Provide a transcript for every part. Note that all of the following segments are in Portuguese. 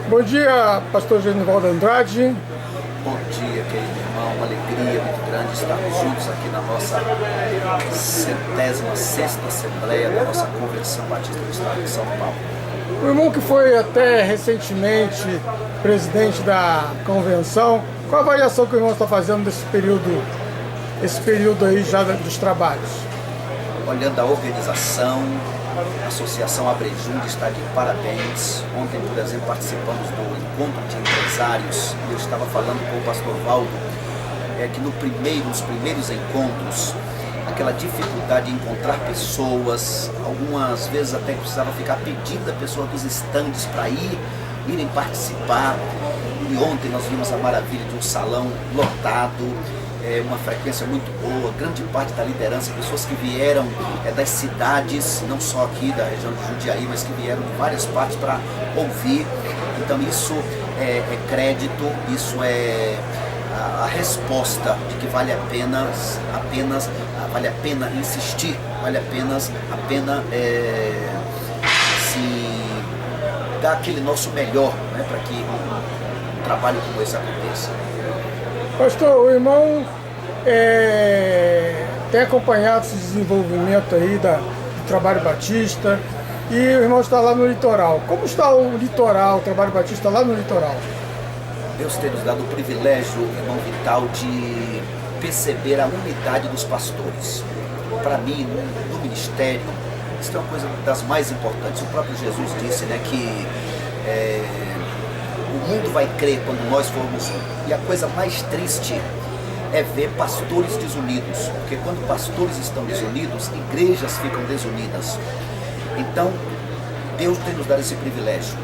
Bom dia, pastor Genivaldo Andrade. Bom dia, querido irmão. Uma alegria muito grande estarmos juntos aqui na nossa 76ª Assembleia da nossa Convenção Batista do Estado de São Paulo. O irmão que foi até recentemente presidente da convenção, qual a avaliação que o irmão está fazendo esse período aí já dos trabalhos? Olhando a organização, a Associação Abrejunde está de parabéns. Ontem, por exemplo, participamos do encontro de empresários e eu estava falando com o pastor Valdo que nos primeiros encontros, aquela dificuldade de encontrar pessoas, algumas vezes até precisava ficar pedindo a pessoa dos estandes para irem participar. E ontem nós vimos a maravilha de um salão lotado, uma frequência muito boa, grande parte da liderança, pessoas que vieram das cidades, não só aqui da região de Jundiaí, mas que vieram de várias partes para ouvir. Então isso é crédito, isso é a resposta de que vale a pena insistir, vale a pena dar aquele nosso melhor, né, para que um trabalho como esse aconteça. Pastor, o irmão tem acompanhado esse desenvolvimento aí do Trabalho Batista e o irmão está lá no litoral. Como está o litoral, o Trabalho Batista lá no litoral? Deus tem nos dado o privilégio, irmão Vital, de perceber a unidade dos pastores. Para mim, no ministério, isso é uma coisa das mais importantes. O próprio Jesus disse, né, que o mundo vai crer quando nós formos um. E a coisa mais triste é ver pastores desunidos, porque quando pastores estão desunidos, igrejas ficam desunidas. Então, Deus tem nos dado esse privilégio.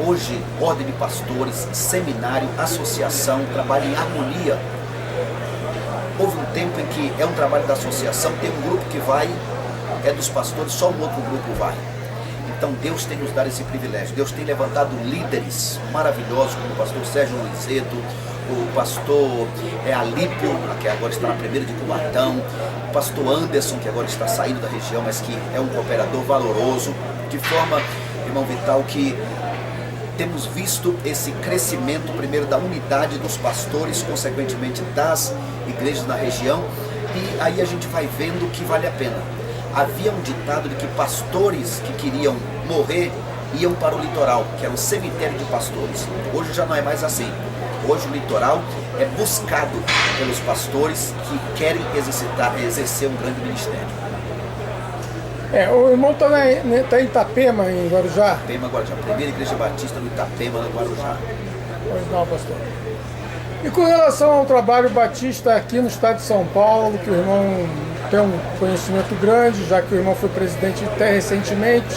Hoje, ordem de pastores, seminário, associação, trabalho em harmonia. Houve um tempo em que é um trabalho da associação, tem um grupo que vai, é dos pastores, só um outro grupo vai. Então Deus tem nos dado esse privilégio. Deus tem levantado líderes maravilhosos, como o pastor Sérgio Luizeto, o pastor Alípio, que agora está na primeira de Cubatão, o pastor Anderson, que agora está saindo da região, mas que é um cooperador valoroso, de forma, irmão Vital, que temos visto esse crescimento, primeiro, da unidade dos pastores, consequentemente das igrejas na região, e aí a gente vai vendo que vale a pena. Havia um ditado de que pastores que queriam morrer iam para o litoral, que era um cemitério de pastores. Hoje já não é mais assim. Hoje o litoral é buscado pelos pastores que querem exercer um grande ministério. O irmão está em Itapema, em Guarujá? Itapema, Guarujá. Primeira Igreja Batista no Itapema, no Guarujá. Pois não, pastor. E com relação ao trabalho batista aqui no estado de São Paulo, que o irmão tem um conhecimento grande, já que o irmão foi presidente até recentemente,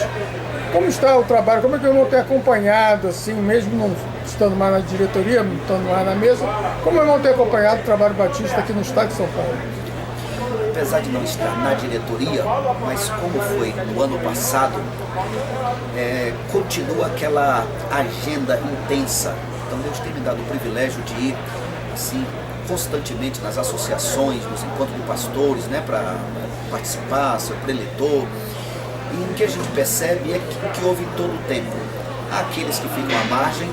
como está o trabalho? Como é que o irmão tem acompanhado, assim, mesmo não estando mais na diretoria, não estando mais na mesa, como o irmão tem acompanhado o trabalho batista aqui no estado de São Paulo? Apesar de não estar na diretoria, mas como foi no ano passado, continua aquela agenda intensa. Então Deus tem me dado o privilégio de ir assim constantemente nas associações, nos encontros de pastores, né, para participar, ser preletor. E o que a gente percebe é que houve em todo o tempo. Há aqueles que ficam à margem,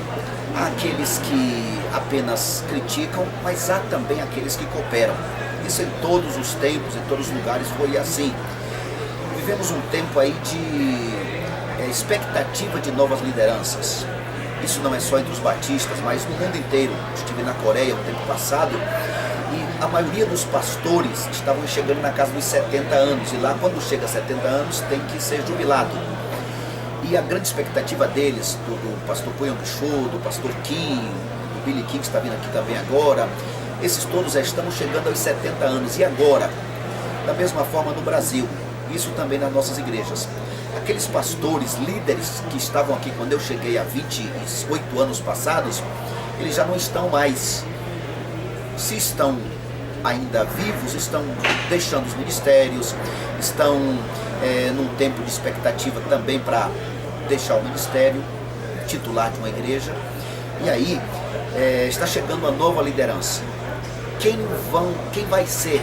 há aqueles que apenas criticam, mas há também aqueles que cooperam. Isso em todos os tempos, em todos os lugares foi assim. Vivemos um tempo aí de expectativa de novas lideranças. Isso não é só entre os batistas, mas no mundo inteiro. Estive na Coreia no tempo passado e a maioria dos pastores estavam chegando na casa dos 70 anos. E lá, quando chega a 70 anos, tem que ser jubilado. E a grande expectativa deles, do pastor Poyang Cho, do pastor Kim, do Billy King, que está vindo aqui também agora, esses todos já estão chegando aos 70 anos. E agora? Da mesma forma no Brasil, isso também nas nossas igrejas. Aqueles pastores, líderes que estavam aqui quando eu cheguei há 28 anos passados, eles já não estão mais. Se estão ainda vivos, estão deixando os ministérios, estão num tempo de expectativa também para deixar o ministério, titular de uma igreja. E aí está chegando uma nova liderança. Quem vai ser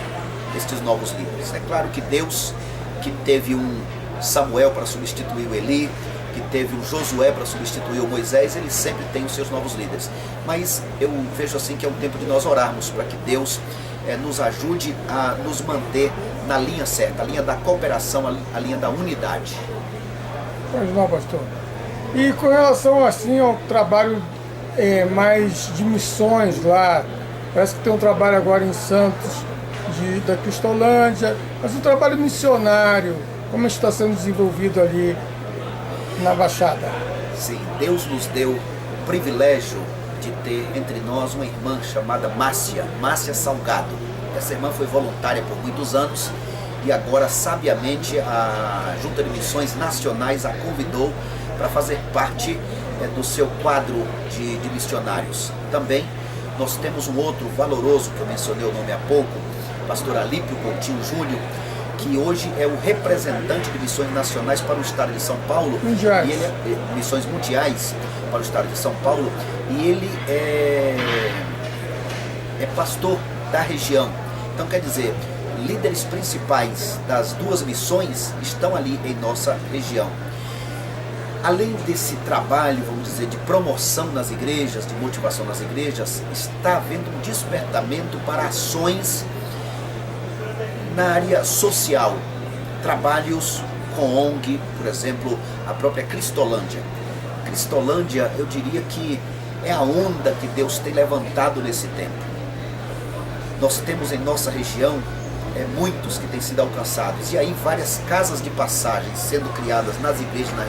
estes novos líderes? É claro que Deus, que teve um Samuel para substituir o Eli, que teve o Josué para substituir o Moisés, ele sempre tem os seus novos líderes. Mas eu vejo assim que é um tempo de nós orarmos para que Deus nos ajude a nos manter na linha certa, a linha da cooperação, a linha da unidade. Pois não, pastor. E com relação assim ao trabalho mais de missões lá, parece que tem um trabalho agora em Santos, da Cristolândia, mas um trabalho missionário, como está sendo desenvolvido ali na Baixada? Sim, Deus nos deu o privilégio de ter entre nós uma irmã chamada Márcia Salgado. Essa irmã foi voluntária por muitos anos e agora, sabiamente, a Junta de Missões Nacionais a convidou para fazer parte do seu quadro de missionários. Também nós temos um outro valoroso, que eu mencionei o nome há pouco, pastor Alípio Coutinho Júnior, que hoje é o representante de missões nacionais para o estado de São Paulo. Mundiais. E ele missões mundiais para o estado de São Paulo. E ele é pastor da região. Então, quer dizer, líderes principais das duas missões estão ali em nossa região. Além desse trabalho, vamos dizer, de promoção nas igrejas, de motivação nas igrejas, está havendo um despertamento para ações na área social, trabalhos com ONG, por exemplo, a própria Cristolândia. Cristolândia, eu diria que é a onda que Deus tem levantado nesse tempo. Nós temos em nossa região muitos que têm sido alcançados, e aí várias casas de passagem sendo criadas nas igrejas, na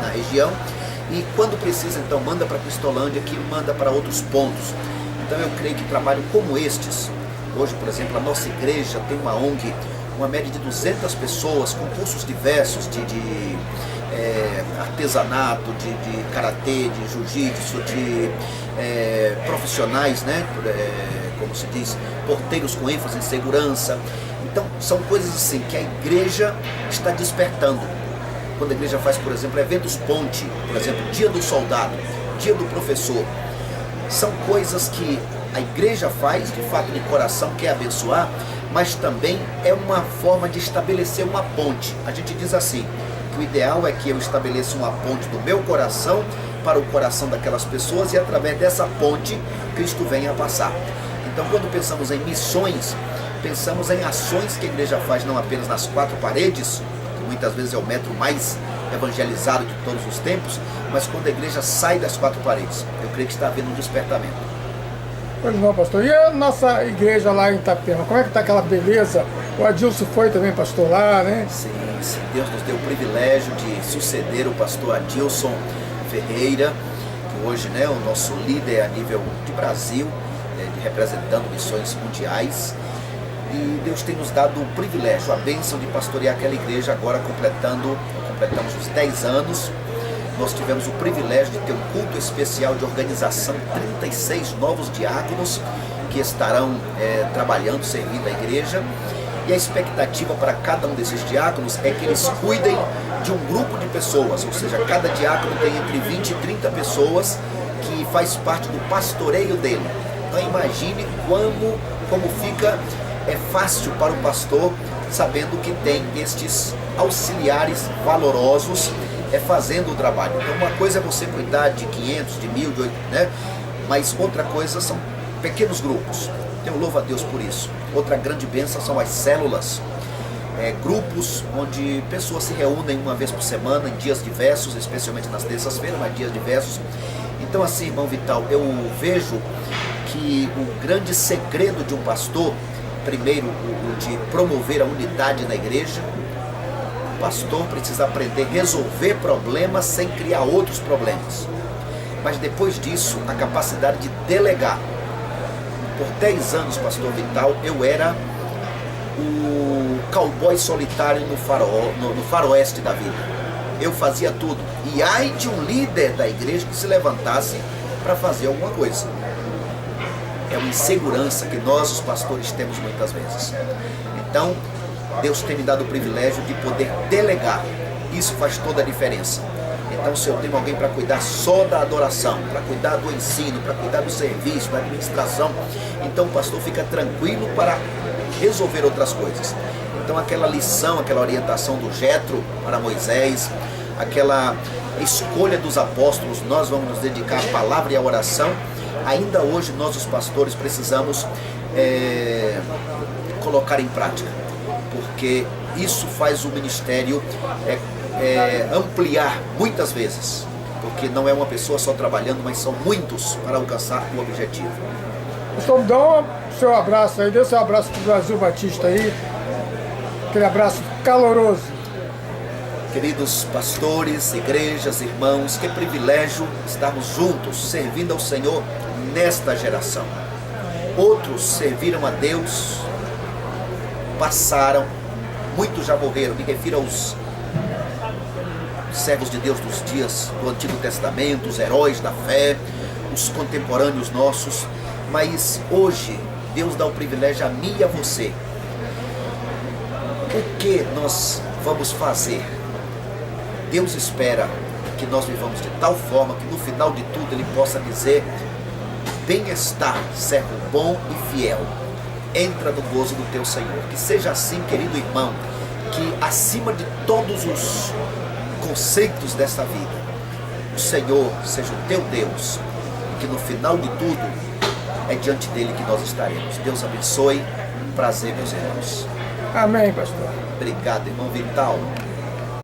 região, e quando precisa, então, manda para Cristolândia, que manda para outros pontos. Então eu creio que trabalho como estes, hoje, por exemplo, a nossa igreja tem uma ONG, uma média de 200 pessoas, com cursos diversos de artesanato, de karatê, de jiu-jitsu, de profissionais, né? Como se diz, porteiros com ênfase em segurança. Então, são coisas assim que a igreja está despertando. Quando a igreja faz, por exemplo, eventos ponte, por exemplo, dia do soldado, dia do professor, são coisas que a igreja faz, de fato, de coração, quer abençoar, mas também é uma forma de estabelecer uma ponte. A gente diz assim, que o ideal é que eu estabeleça uma ponte do meu coração para o coração daquelas pessoas, e através dessa ponte, Cristo venha a passar. Então, quando pensamos em missões, pensamos em ações que a igreja faz não apenas nas quatro paredes, que muitas vezes é o metro mais evangelizado de todos os tempos, mas quando a igreja sai das quatro paredes. Eu creio que está havendo um despertamento. Pois não, pastor. E a nossa igreja lá em Itapema, como é que está aquela beleza? O Adilson foi também pastor lá, né? Sim, Deus nos deu o privilégio de suceder o pastor Adilson Ferreira, que hoje, né, o nosso líder a nível de Brasil, representando missões mundiais, e Deus tem nos dado o privilégio, a bênção de pastorear aquela igreja. Agora completamos os 10 anos, nós tivemos o privilégio de ter um culto especial de organização, 36 novos diáconos que estarão trabalhando, servindo a igreja, e a expectativa para cada um desses diáconos é que eles cuidem de um grupo de pessoas, ou seja, cada diácono tem entre 20 e 30 pessoas que faz parte do pastoreio dele. Então imagine como fica fácil para o pastor, sabendo que tem estes auxiliares valorosos fazendo o trabalho. Então uma coisa é você cuidar de 500, de 1000, de 8, né? Mas outra coisa são pequenos grupos. Eu louvo a Deus por isso. Outra grande bênção são as células, grupos onde pessoas se reúnem uma vez por semana, em dias diversos, especialmente nas terças-feiras, mas dias diversos. Então assim, irmão Vital, eu vejo que o grande segredo de um pastor, primeiro, o de promover a unidade na igreja. O pastor precisa aprender a resolver problemas sem criar outros problemas. Mas depois disso, a capacidade de delegar. Por 10 anos, pastor Vital, eu era o cowboy solitário no faroeste da vida. Eu fazia tudo. E ai de um líder da igreja que se levantasse para fazer alguma coisa. É uma insegurança que nós, os pastores, temos muitas vezes. Então, Deus tem me dado o privilégio de poder delegar. Isso faz toda a diferença. Então, se eu tenho alguém para cuidar só da adoração, para cuidar do ensino, para cuidar do serviço, da administração, então o pastor fica tranquilo para resolver outras coisas. Então, aquela lição, aquela orientação do Jetro para Moisés, aquela escolha dos apóstolos, nós vamos nos dedicar à palavra e à oração. Ainda hoje nós, os pastores, precisamos colocar em prática, porque isso faz o ministério ampliar muitas vezes, porque não é uma pessoa só trabalhando, mas são muitos para alcançar o objetivo. Pastor, dá o seu abraço aí, dê o seu abraço para o Brasil Batista aí, aquele abraço caloroso. Queridos pastores, igrejas, irmãos, que privilégio estarmos juntos, servindo ao Senhor nesta geração. Outros serviram a Deus, passaram, muitos já morreram, me refiro aos servos de Deus dos dias do Antigo Testamento, os heróis da fé, os contemporâneos nossos, mas hoje Deus dá o privilégio a mim e a você. O que nós vamos fazer? Deus espera que nós vivamos de tal forma que no final de tudo Ele possa dizer: bem-estar, servo bom e fiel, entra no gozo do teu Senhor. Que seja assim, querido irmão, que acima de todos os conceitos desta vida, o Senhor seja o teu Deus, e que no final de tudo é diante dele que nós estaremos. Deus abençoe. Prazer, meus irmãos. Amém, pastor. Obrigado, irmão Vital.